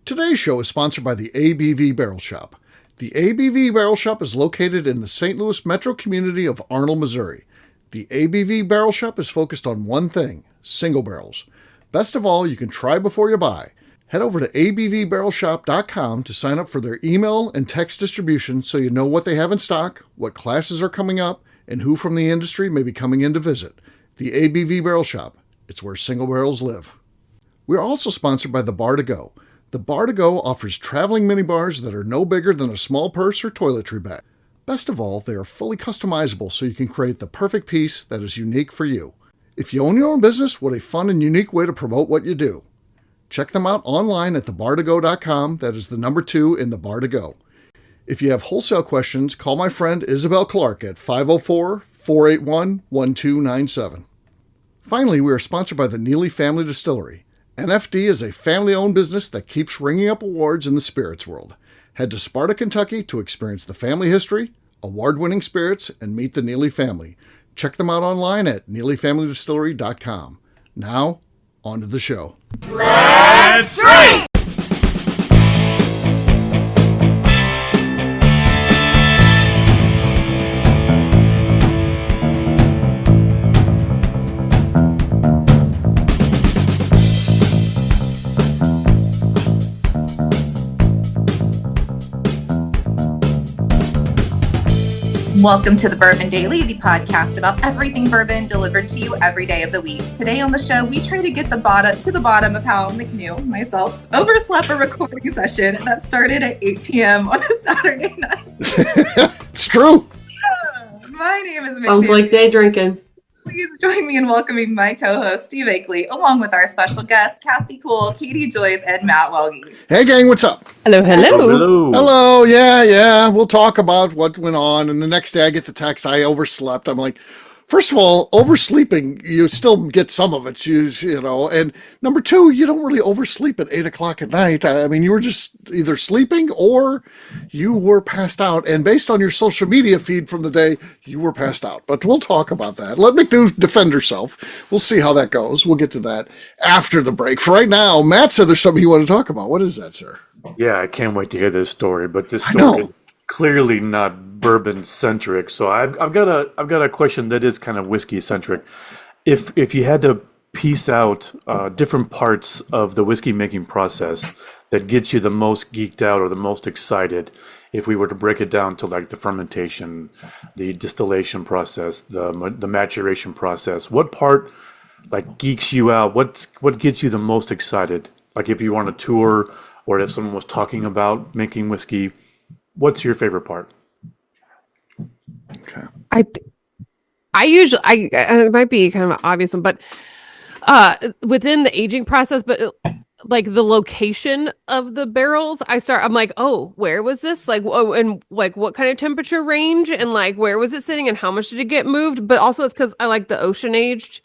Today's show is sponsored by the ABV Barrel Shop. The ABV Barrel Shop is located in the St. Louis metro community of Arnold, Missouri. The ABV Barrel Shop is focused on one thing, single barrels. Best of all, you can try before you buy. Head over to abvbarrelshop.com to sign up for their email and text distribution so you know what they have in stock, what classes are coming up, and who from the industry may be coming in to visit. The ABV Barrel Shop. It's where single barrels live. We are also sponsored by the Bar to Go. The Bar to Go offers traveling minibars that are no bigger than a small purse or toiletry bag. Best of all, they are fully customizable so you can create the perfect piece that is unique for you. If you own your own business, what a fun and unique way to promote what you do. Check them out online at thebar2go.com. That is the number 2 in the Bar to Go. If you have wholesale questions, call my friend Isabel Clark at 504-481-1297. Finally, we are sponsored by the Neely Family Distillery. NFD is a family-owned business that keeps ringing up awards in the spirits world. Head to Sparta, Kentucky to experience the family history, award-winning spirits, and meet the Neely family. Check them out online at neelyfamilydistillery.com. Now, on to the show. Let's drink! Welcome to the Bourbon Daily, the podcast about everything bourbon delivered to you every day of the week. Today on the show, we try to get to the bottom of how McNew, myself, overslept a recording session that started at 8 p.m. on a Saturday night. It's true. My name is McNew. Sounds like day drinking. Please join me in welcoming my co-host, Steve Akeley, along with our special guests, Kathy Cool, Katie Joyce, and Matt Welge. Hey, gang, what's up? Hello. Hello, yeah. We'll talk about what went on. And the next day I get the text, I overslept. I'm like, first of all, oversleeping, you still get some of it, you know. And number 2, you don't really oversleep at 8 o'clock at night. I mean, you were just either sleeping or you were passed out. And based on your social media feed from the day, you were passed out. But we'll talk about that. Let McNew defend herself. We'll see how that goes. We'll get to that after the break. For right now, Matt said there's something you want to talk about. What is that, sir? Yeah, I can't wait to hear this story. But this story is clearly not bourbon centric. So I've got a question that is kind of whiskey centric. If you had to piece out different parts of the whiskey making process that gets you the most geeked out or the most excited, if we were to break it down to like the fermentation, the distillation process, the maturation process, what part like geeks you out? What gets you the most excited? Like if you were on a tour or if someone was talking about making whiskey, what's your favorite part? Okay. I usually, it might be kind of an obvious one, but within the aging process, but like the location of the barrels, I'm like, oh, where was this? Like, oh, and like what kind of temperature range and like where was it sitting and how much did it get moved? But also it's because I like the ocean aged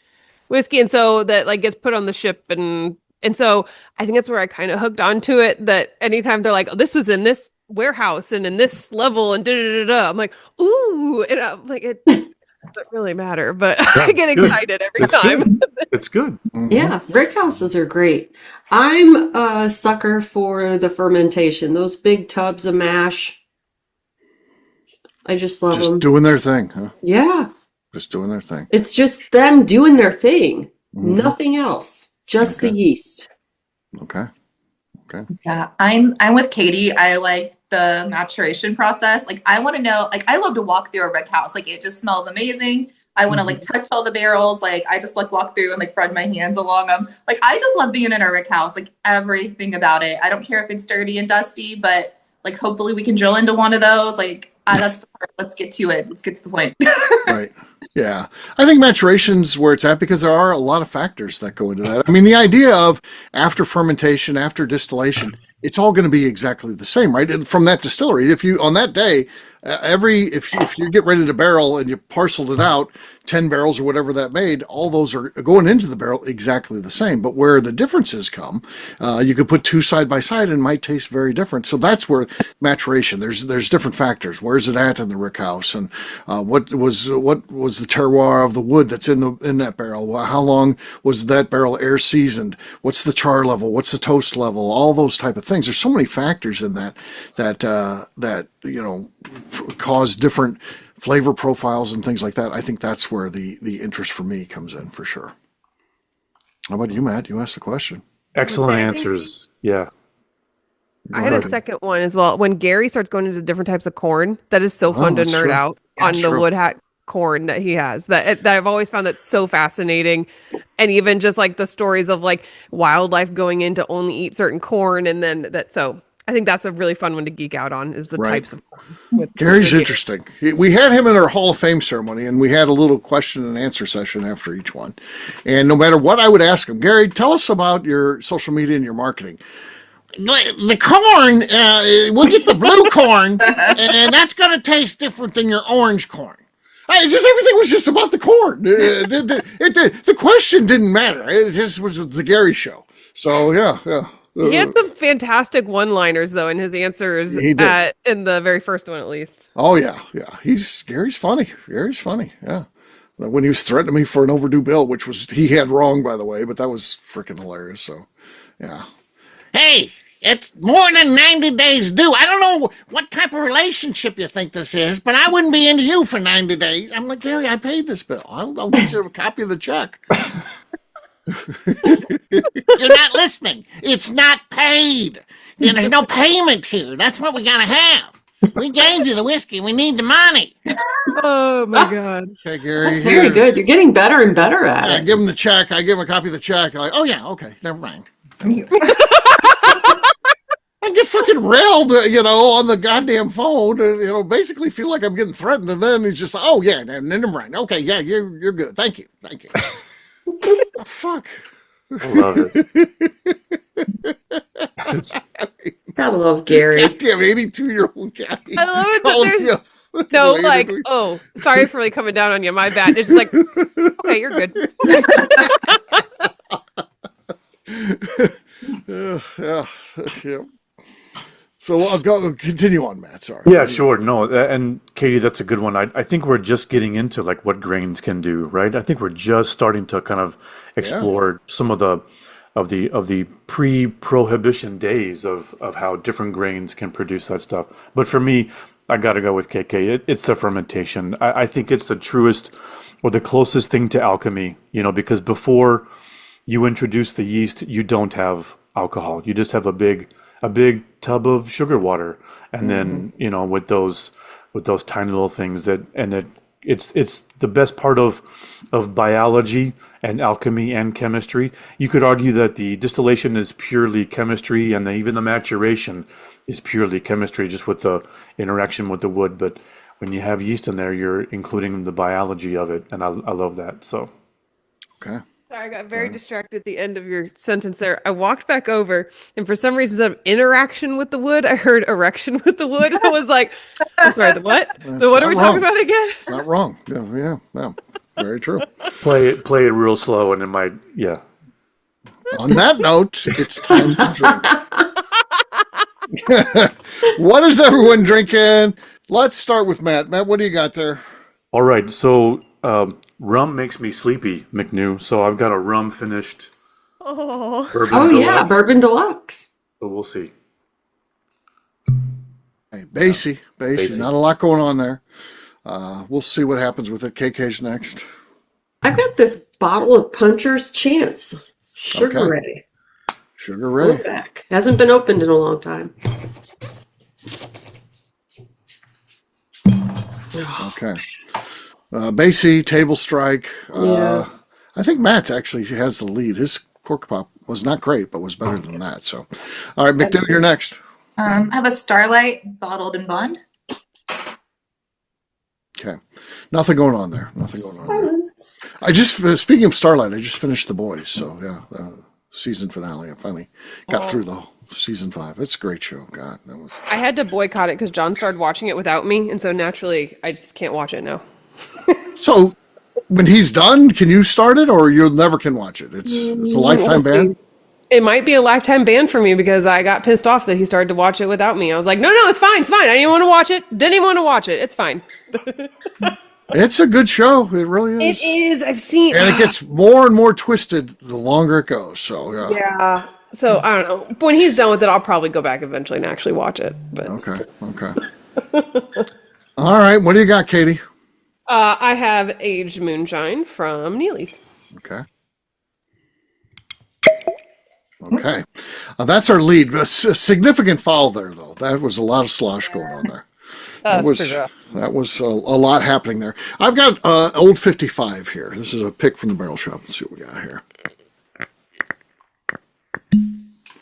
whiskey. And so that like gets put on the ship and so I think that's where I kind of hooked onto it, that anytime they're like, oh, this was in this warehouse and in this level and da-da-da-da, I'm like, ooh, and I'm like, it doesn't really matter, but yeah, I get excited every time. It's good. Mm-hmm. Yeah, brick houses are great. I'm a sucker for the fermentation. Those big tubs of mash. I just love them. Just doing their thing, huh? Yeah. Just doing their thing. It's just them doing their thing. Mm-hmm. Nothing else. Just the yeast. Okay. Yeah, I'm with Katie. I like the maturation process. Like I want to know, like I love to walk through a rick house. Like it just smells amazing. I want to like touch all the barrels. Like I just like walk through and like run my hands along them. Like I just love being in a rick house. Like everything about it. I don't care if it's dirty and dusty, but like hopefully we can drill into one of those. Like that's the part. Let's get to it. Let's get to the point. Right. Yeah. I think maturation's where it's at because there are a lot of factors that go into that. I mean, the idea of after fermentation, after distillation, it's all going to be exactly the same, right? And from that distillery, if you, on that day, If you get ready to barrel and you parceled it out, 10 barrels or whatever that made, all those are going into the barrel exactly the same. But where the differences come, you could put two side by side and it might taste very different. So that's where maturation, there's different factors. Where's it at in the rick house? And what was the terroir of the wood that's in that barrel? How long was that barrel air seasoned? What's the char level? What's the toast level? All those type of things. There's so many factors in that cause different flavor profiles and things like that. I think that's where the interest for me comes in for sure. How about you, Matt? You asked the question. Excellent answers. Yeah. I had a second one as well. When Gary starts going into different types of corn, that is so fun to nerd out on the wood hat corn that he has. That I've always found that so fascinating. And even just like the stories of like wildlife going in to only eat certain corn, and then that. So I think that's a really fun one to geek out on, is the types of corn. Gary's interesting. We had him in our Hall of Fame ceremony, and we had a little question and answer session after each one. And no matter what I would ask him, Gary, tell us about your social media and your marketing. The corn, we'll get the blue corn, and that's going to taste different than your orange corn. Everything was just about the corn. The question didn't matter. It just was the Gary show. So, yeah. He had some fantastic one-liners, though, in his answers in the very first one, at least. Oh, yeah. Gary's funny. Yeah. When he was threatening me for an overdue bill, which was he had wrong, by the way, but that was freaking hilarious. So, yeah. Hey, it's more than 90 days due. I don't know what type of relationship you think this is, but I wouldn't be into you for 90 days. I'm like, Gary, I paid this bill. I'll get you a copy of the check. You're not listening. It's not paid. There's no payment here. That's what we gotta have. We gave you the whiskey. We need the money. Oh my God. Okay, Gary. That's very good. You're getting better and better at it. I give him the check. I give him a copy of the check. I'm like, oh yeah, okay, never mind. I get fucking railed, on the goddamn phone. Basically feel like I'm getting threatened, and then he's just like, oh yeah, never mind. Okay, yeah, you're good. Thank you. Oh, fuck. I love it. I love Gary. Goddamn 82-year-old guy. I love it that there's no like, oh, sorry for like coming down on you. My bad. It's just like, okay, you're good. Yeah. So I'll continue on, Matt. Sorry. Yeah, sure. No, and Katie, that's a good one. I think we're just getting into like what grains can do, right? I think we're just starting to kind of explore some of the pre-prohibition days of how different grains can produce that stuff. But for me, I got to go with KK. It's the fermentation. I think it's the truest or the closest thing to alchemy, because before you introduce the yeast, you don't have alcohol. You just have a big tub of sugar water, and then with those tiny little things it's the best part of biology and alchemy and chemistry. You could argue that the distillation is purely chemistry, and even the maturation is purely chemistry, just with the interaction with the wood. But when you have yeast in there, you're including the biology of it, and I love that. So, okay. Sorry, I got very distracted at the end of your sentence there. I walked back over, and for some reason, instead of interaction with the wood, I heard erection with the wood. I was like, I'm sorry, the what? What are we talking about again? It's not wrong. Yeah. Very true. Play it real slow, and it might, yeah. On that note, it's time to drink. What is everyone drinking? Let's start with Matt. Matt, what do you got there? All right, so rum makes me sleepy, McNew. So I've got a rum finished. Bourbon Deluxe. Bourbon Deluxe. So we'll see. Hey, Basie. Not a lot going on there. We'll see what happens with it. KK's next. I've got this bottle of Puncher's Chance. Sugar Ray. Sugar Ray. Back. Hasn't been opened in a long time. Okay. Basie, Table Strike. Yeah. I think Matt actually has the lead. His cork pop was not great, but was better than that. So, all right, McNew, you're next. I have a Starlight bottled in bond. Okay. Nothing going on there. I just, speaking of Starlight, I just finished The Boys. So, yeah, season finale. I finally got through the season 5. It's a great show. God, that was. I had to boycott it because John started watching it without me, and so naturally, I just can't watch it now. So, when he's done, can you start it, or you never can watch it? It's a lifetime We'll see. ban. It might be a lifetime ban for me because I got pissed off that he started to watch it without me. I was like, no, it's fine, it's fine. I didn't want to watch it. Didn't even want to watch it. It's fine. It's a good show. It really is. It is. I've seen. And it gets more and more twisted the longer it goes. So yeah. Yeah. So I don't know. When he's done with it, I'll probably go back eventually and actually watch it. But Okay. All right. What do you got, Katie? I have aged moonshine from Neely's. Okay. That's our lead. A significant foul there, though. That was a lot of slosh going on there. That was a lot happening there. I've got Old 55 here. This is a pick from the Barrel Shop. Let's see what we got here.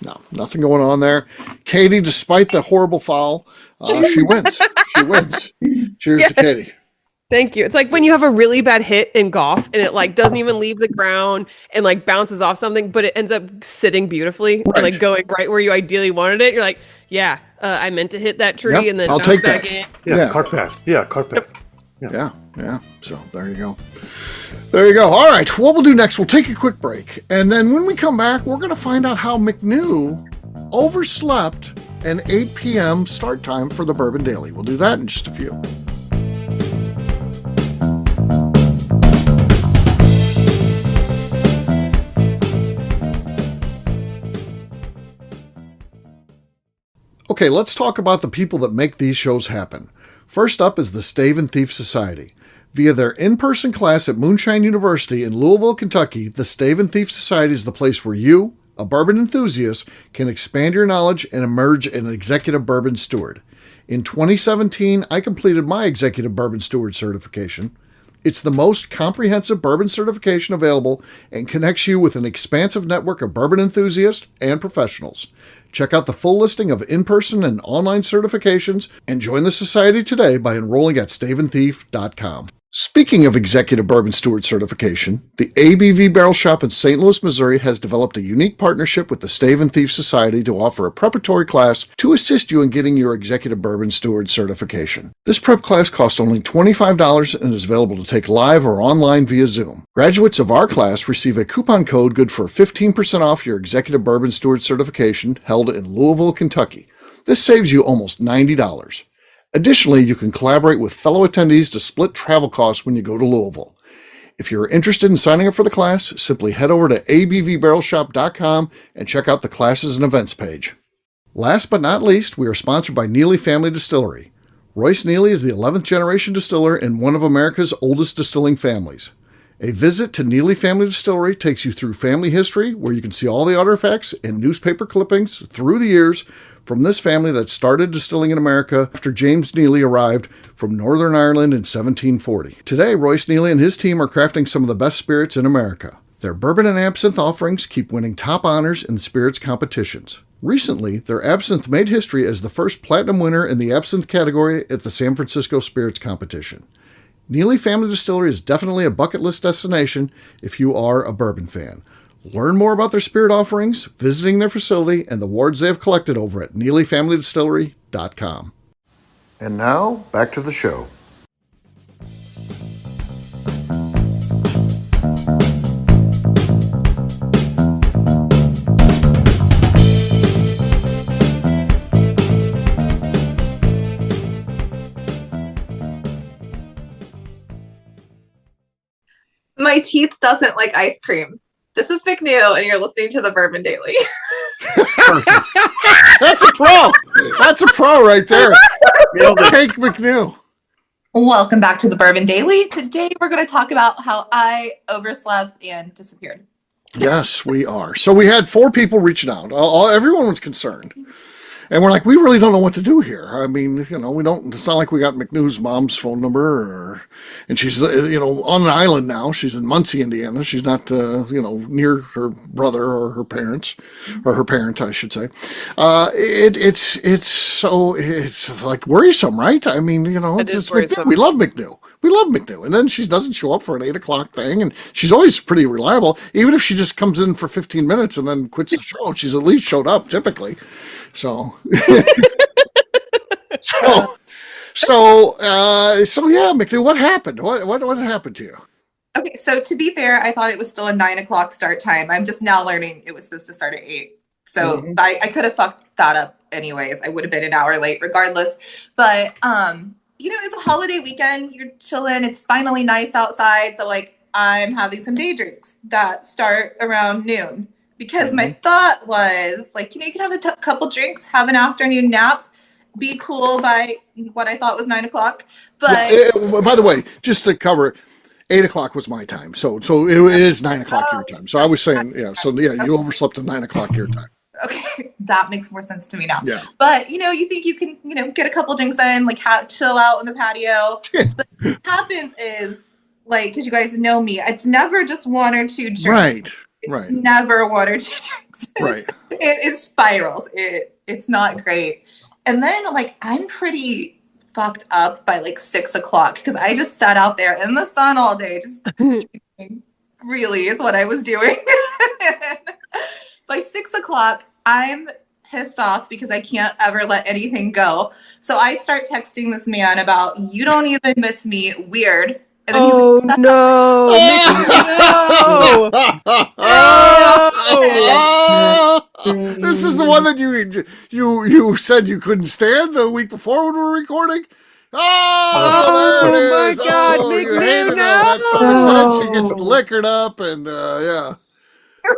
No, nothing going on there. Katie, despite the horrible foul, she wins. She wins. Cheers to Katie. Thank you. It's like when you have a really bad hit in golf and it like doesn't even leave the ground and like bounces off something, but it ends up sitting beautifully and like going right where you ideally wanted it. You're like, yeah, I meant to hit that tree and then I'll bounce take back that. in. Yeah, cart path. Yeah, cart path. Yeah. So there you go. All right. What we'll do next, we'll take a quick break. And then when we come back, we're going to find out how McNew overslept an 8 p.m. start time for the Bourbon Daily. We'll do that in just a few. Okay, let's talk about the people that make these shows happen. First up is the Stave and Thief Society. Via their in-person class at Moonshine University in Louisville, Kentucky, the Stave and Thief Society is the place where you, a bourbon enthusiast, can expand your knowledge and emerge an executive bourbon steward. In 2017, I completed my executive bourbon steward certification. It's the most comprehensive bourbon certification available and connects you with an expansive network of bourbon enthusiasts and professionals. Check out the full listing of in-person and online certifications and join the society today by enrolling at staveandthief.com. Speaking of Executive Bourbon Steward certification, the ABV Barrel Shop in St. Louis, Missouri has developed a unique partnership with the Stave and Thief Society to offer a preparatory class to assist you in getting your Executive Bourbon Steward certification. This prep class costs only $25 and is available to take live or online via Zoom. Graduates of our class receive a coupon code good for 15% off your Executive Bourbon Steward certification held in Louisville, Kentucky. This saves you almost $90. Additionally, you can collaborate with fellow attendees to split travel costs when you go to Louisville. If you're interested in signing up for the class, simply head over to abvbarrelshop.com and check out the classes and events page. Last but not least, we are sponsored by Neely Family Distillery. Royce Neely is the 11th generation distiller in one of America's oldest distilling families. A visit to Neely Family Distillery takes you through family history, where you can see all the artifacts and newspaper clippings through the years from this family that started distilling in America after James Neely arrived from Northern Ireland in 1740. Today, Royce Neely and his team are crafting some of the best spirits in America. Their bourbon and absinthe offerings keep winning top honors in the spirits competitions. Recently, their absinthe made history as the first platinum winner in the absinthe category at the San Francisco Spirits Competition. Neely Family Distillery is definitely a bucket list destination if you are a bourbon fan. Learn more about their spirit offerings, visiting their facility, and the awards they have collected over at NeelyFamilyDistillery.com. And now, back to the show. My teeth doesn't like ice cream. This is McNew, and you're listening to the Bourbon Daily. That's a pro. That's a pro right there. Take McNew. Welcome back to the Bourbon Daily. Today we're going to talk about how I overslept and disappeared. Yes, we are. So we had 4 people reaching out. Everyone was concerned. And we're like, we really don't know what to do here. I mean, we don't, it's not like we got McNew's mom's phone number and she's, on an island now. She's in Muncie, Indiana. She's not, near her brother or her parents, or her parent, I should say. It's like worrisome, right? I mean, it's McNew. We love McNew. We love McNew. And then she doesn't show up for an 8 o'clock thing. And she's always pretty reliable. Even if she just comes in for 15 minutes and then quits the show, she's at least showed up typically. So, so yeah, McNew, what happened? What happened to you? Okay, so to be fair, I thought it was still a 9 o'clock start time. I'm just now learning it was supposed to start at 8. So I could have fucked that up anyways. I would have been an hour late regardless. But it's a holiday weekend. You're chilling. It's finally nice outside. So like I'm having some day drinks that start around noon. Because my thought was like, you can have a couple drinks, have an afternoon nap, be cool by what I thought was 9 o'clock. But by the way, just to cover it, 8 o'clock was my time, so it is 9 o'clock your time. So I was saying, you overslept at 9 o'clock your time. Okay, that makes more sense to me now. Yeah. But you think you can, get a couple drinks in, like chill out on the patio. But what happens is, like, because you guys know me, it's never just one or two drinks. Right. Never one or two drinks. Right. It spirals. It's not great. And then like I'm pretty fucked up by like 6 o'clock because I just sat out there in the sun all day, just drinking, really is what I was doing. By 6 o'clock, I'm pissed off because I can't ever let anything go. So I start texting this man about, you don't even miss me, weird. And then no. No. This is the one that you said you couldn't stand the week before when we were recording. Oh there it is. My God, McNew, That's so much fun. She gets liquored up and yeah.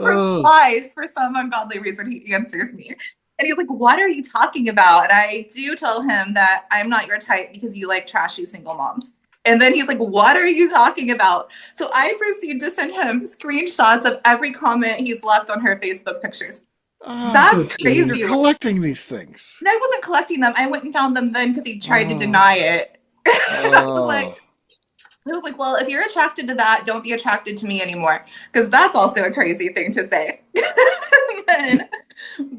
Replies for some ungodly reason. He answers me. And he's like, what are you talking about? And I do tell him that I'm not your type because you like trashy single moms. And then he's like, what are you talking about? So I proceed to send him screenshots of every comment he's left on her Facebook pictures. That's crazy. You're collecting these things. And I wasn't collecting them. I went and found them then because he tried to deny it. I was like, well, if you're attracted to that, don't be attracted to me anymore. Because that's also a crazy thing to say. And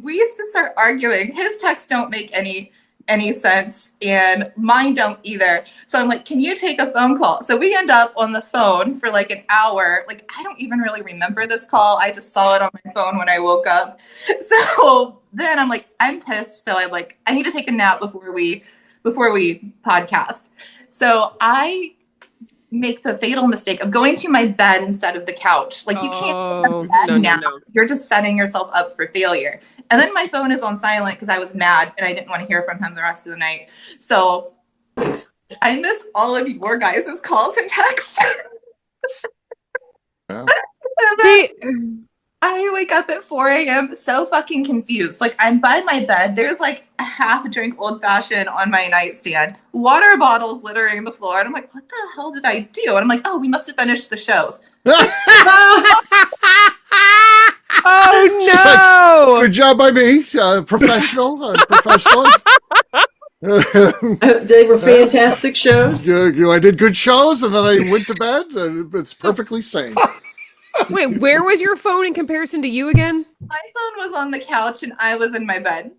we used to start arguing. His texts don't make any sense and mine don't either. So I'm like, can you take a phone call? So we end up on the phone for like an hour. Like, I don't even really remember this call. I just saw it on my phone when I woke up. So then I'm like, I'm pissed. So I'm like, I need to take a nap before we podcast. So I make the fatal mistake of going to my bed instead of the couch. Like, you can't bed now. No. You're just setting yourself up for failure. And then my phone is on silent because I was mad and I didn't want to hear from him the rest of the night. So I miss all of your guys' calls and texts. Yeah. I wake up at 4 a.m. so fucking confused. Like, I'm by my bed. There's like a half drink old fashioned on my nightstand, water bottles littering the floor. And I'm like, what the hell did I do? And I'm like, oh, we must have finished the shows. Oh no! Like, good job by me, professional. They were fantastic shows. I did good shows, and then I went to bed. And it's perfectly sane. Wait, where was your phone in comparison to you again? My phone was on the couch, and I was in my bed,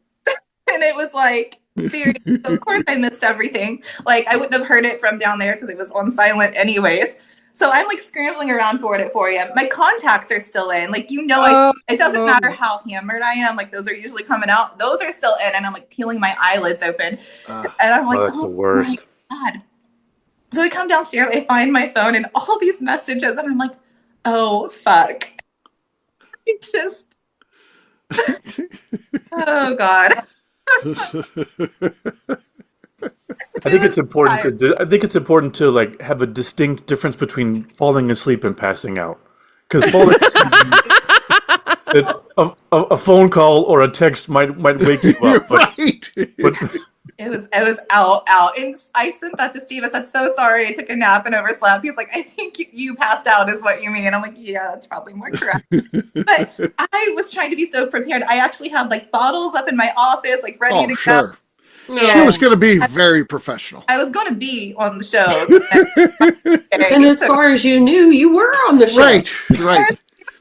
and it was like. So of course, I missed everything. Like, I wouldn't have heard it from down there because it was on silent, anyways. So I'm like scrambling around for it at 4 a.m. My contacts are still in. Like, it doesn't matter how hammered I am. Like, those are usually coming out. Those are still in. And I'm like peeling my eyelids open. And I'm like, that's the worst. My God. So I come downstairs, I find my phone and all these messages. And I'm like, oh, fuck. I just, oh, God. I think it's important to like have a distinct difference between falling asleep and passing out. Because falling asleep, a phone call or a text might wake you up. But, right. But it was out. And I sent that to Steve. I said, so sorry, I took a nap and overslept. He was like, I think you passed out is what you mean. I'm like, yeah, that's probably more correct. But I was trying to be so prepared. I actually had like bottles up in my office, like ready to go. She was going to be very professional. I was going to be on the shows. And as far as you knew, you were on the show. Right.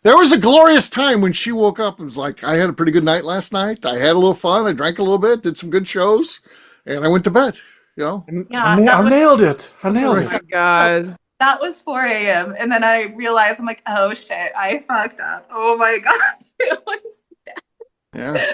There was a glorious time when she woke up and was like, I had a pretty good night last night. I had a little fun. I drank a little bit, did some good shows, and I went to bed. You know? Yeah, I nailed it. I nailed Oh it. my god. that was 4 a.m. And then I realized, I'm like, oh shit, I fucked up. Oh my gosh. It was Yeah.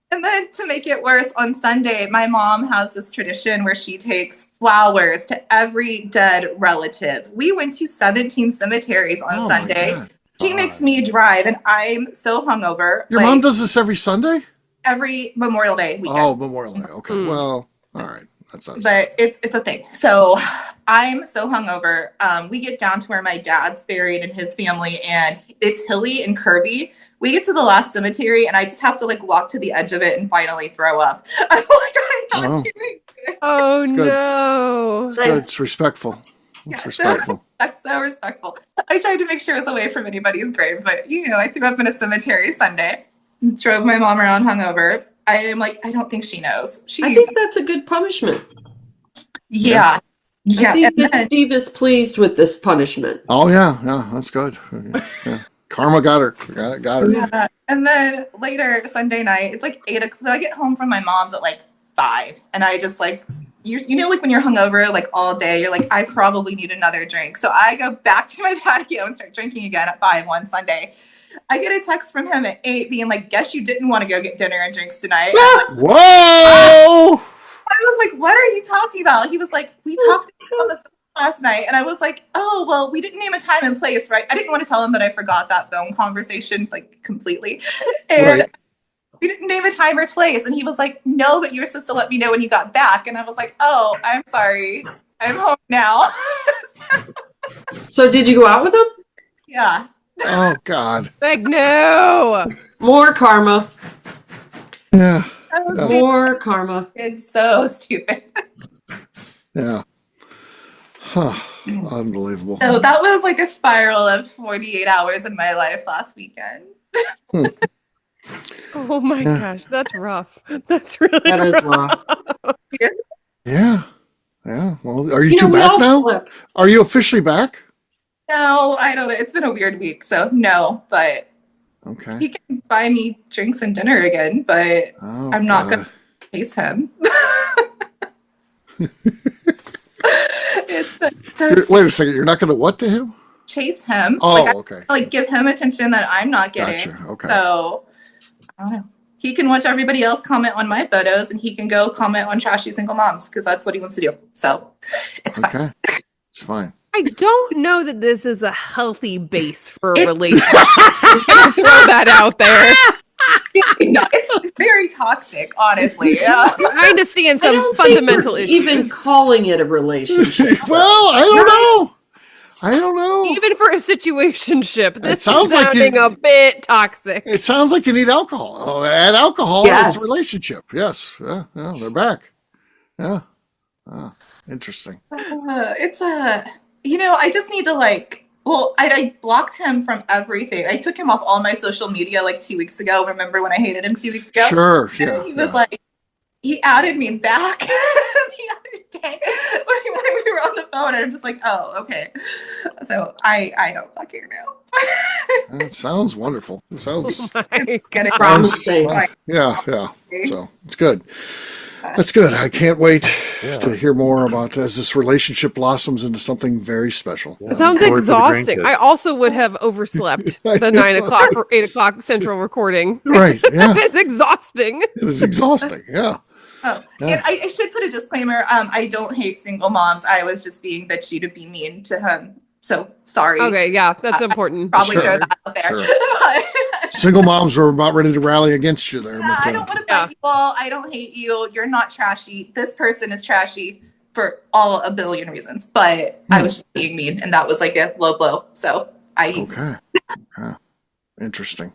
And then to make it worse, on Sunday, my mom has this tradition where she takes flowers to every dead relative. We went to 17 cemeteries on Oh, my Sunday. God. She makes me drive, and I'm so hungover. Your mom does this every Sunday? Every Memorial Day weekend. Oh, Memorial Day. Okay. Well, all right. That's not. But it's a thing. So I'm so hungover. We get down to where my dad's buried and his family, and it's hilly and curvy. We get to the last cemetery, and I just have to like walk to the edge of it and finally throw up. I'm like, I'm not doing good. Oh It's good. no. It's good. It's respectful. It's Yeah, respectful. That's so respectful. I tried to make sure it was away from anybody's grave, but I threw up in a cemetery Sunday. Drove my mom around hungover. I am like, I don't think she knows. I think that's a good punishment. Yeah. I think And that then, Steve is pleased with this punishment. Oh, yeah. Yeah. That's good. Yeah. Karma got her. Got her. yeah. And then later Sunday night, it's like 8 o'clock. So I get home from my mom's at like 5, and I just like, like when you're hungover like all day, you're like, I probably need another drink. So I go back to my patio and start drinking again at 5 one Sunday. I get a text from him at 8 being like, guess you didn't want to go get dinner and drinks tonight. I'm like, Whoa! I was like, what are you talking about? He was like, we talked on the phone last night. And I was like, oh, well, we didn't name a time and place, right? I didn't want to tell him that I forgot that phone conversation like completely. And Right. we didn't name a time or place. And he was like, no, but you were supposed to let me know when you got back. And I was like, oh, I'm sorry. I'm home now. So did you go out with him? Yeah. Oh, God. Like no. More karma. Yeah. That was Yeah. stupid. More karma. It's so stupid. Yeah. Huh. Unbelievable. So that was like a spiral of 48 hours in my life last weekend. Oh my Yeah. gosh, that's rough. That's really That is rough. rough. Yeah. Yeah. Well, are you, You know, two we back all now? slip. Are you officially back? No, I don't know. It's been a weird week, so no, but Okay. he can buy me drinks and dinner again, but Oh, I'm not God. going to chase him. It's so Wait a second. You're not going to what to him? chase him. Oh, Like, okay. like give him attention that I'm not getting. Gotcha. Okay. So I don't know. He can watch everybody else comment on my photos, and he can go comment on trashy single moms because that's what he wants to do. So it's fine. Okay. It's fine. I don't know that this is a healthy base for a It- relationship. Just gonna throw that out there. No, it's very toxic, honestly. I understand I some don't think fundamental we're issues. even calling it a relationship. Well, I don't know. I don't know. Even for a situationship, this sounds is like you- sounding a bit toxic. It sounds like you need alcohol. Oh, add alcohol. Yes. It's a relationship. Yes. Yeah. They're back. Yeah. Interesting. It's I just need to I blocked him from everything. I took him off all my social media like 2 weeks ago. Remember when I hated him 2 weeks ago? Sure. And Yeah. he was like, he added me back the other day when we were on the phone, and I'm just like, oh, okay. So I don't fucking know. It sounds wonderful. It sounds. Get it Promising. Like, Yeah. So it's good. That's good. I can't wait to hear more about as this relationship blossoms into something very special. It sounds Forward to the exhausting. grandkids. I also would have overslept I the know. 9 o'clock or 8 o'clock central recording. Right. Yeah. It's exhausting. It is exhausting. Yeah. Oh, Yeah. and I should put a disclaimer. I don't hate single moms. I was just being bitchy to be mean to him. So sorry. Okay, yeah, that's important. Probably Sure. throw that out there. Sure. But- Single moms were about ready to rally against you there. Yeah, but, I don't want to Yeah. fight you all. I don't hate you. You're not trashy. This person is trashy for a billion reasons. But I was just being mean, and that was like a low blow. So I used Okay. Interesting.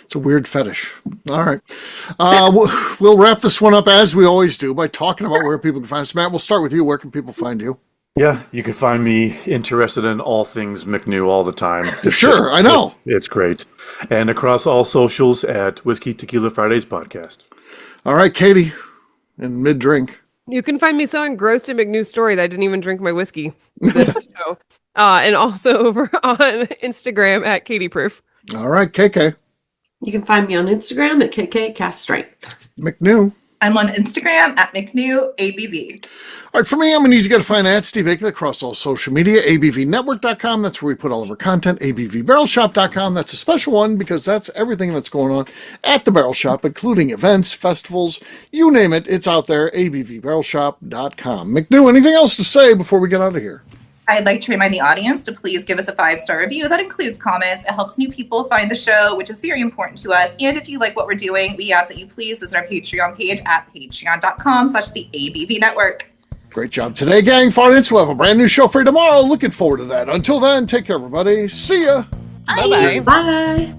It's a weird fetish. All right. We'll wrap this one up as we always do by talking about where people can find us. Matt, we'll start with you. Where can people find you? Yeah, you can find me interested in all things McNew all the time. Sure, I know. It's great. And across all socials at Whiskey Tequila Fridays Podcast. All right, Katie, in mid drink. You can find me so engrossed in McNew's story that I didn't even drink my whiskey this show. And also over on Instagram at Katie Proof. All right, KK. You can find me on Instagram at KKCastStrength. McNew. I'm on Instagram at McNew ABV. All right, for me, I'm easy to find at Steve Akeley across all social media, abvnetwork.com. That's where we put all of our content. abvbarrelshop.com. That's a special one because that's everything that's going on at the Barrel Shop, including events, festivals, you name it. It's out there, abvbarrelshop.com. McNew, anything else to say before we get out of here? I'd like to remind the audience to please give us a 5-star review. That includes comments. It helps new people find the show, which is very important to us. And if you like what we're doing, we ask that you please visit our Patreon page at patreon.com/the ABV Network. Great job today, gang. Audience, we'll have a brand new show for you tomorrow. Looking forward to that. Until then, take care, everybody. See ya. Bye-bye. Bye.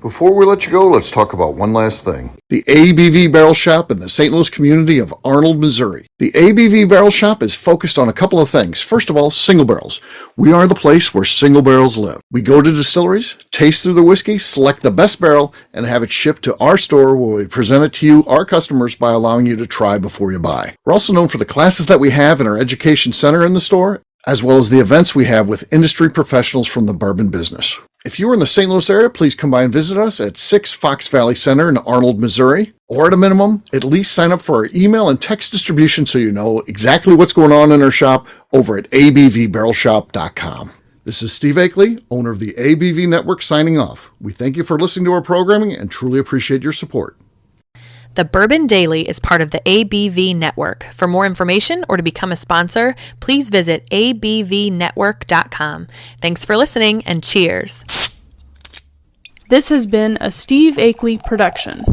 Before we let you go, let's talk about one last thing. The ABV Barrel Shop in the St. Louis community of Arnold, Missouri. The ABV Barrel Shop is focused on a couple of things. First of all, single barrels. We are the place where single barrels live. We go to distilleries, taste through the whiskey, select the best barrel, and have it shipped to our store where we present it to you, our customers, by allowing you to try before you buy. We're also known for the classes that we have in our education center in the store, as well as the events we have with industry professionals from the bourbon business. If you are in the St. Louis area, please come by and visit us at 6 Fox Valley Center in Arnold, Missouri. Or at a minimum, at least sign up for our email and text distribution so you know exactly what's going on in our shop over at abvbarrelshop.com. This is Steve Akeley, owner of the ABV Network, signing off. We thank you for listening to our programming and truly appreciate your support. The Bourbon Daily is part of the ABV Network. For more information or to become a sponsor, please visit abvnetwork.com. Thanks for listening and cheers. This has been a Steve Akeley production.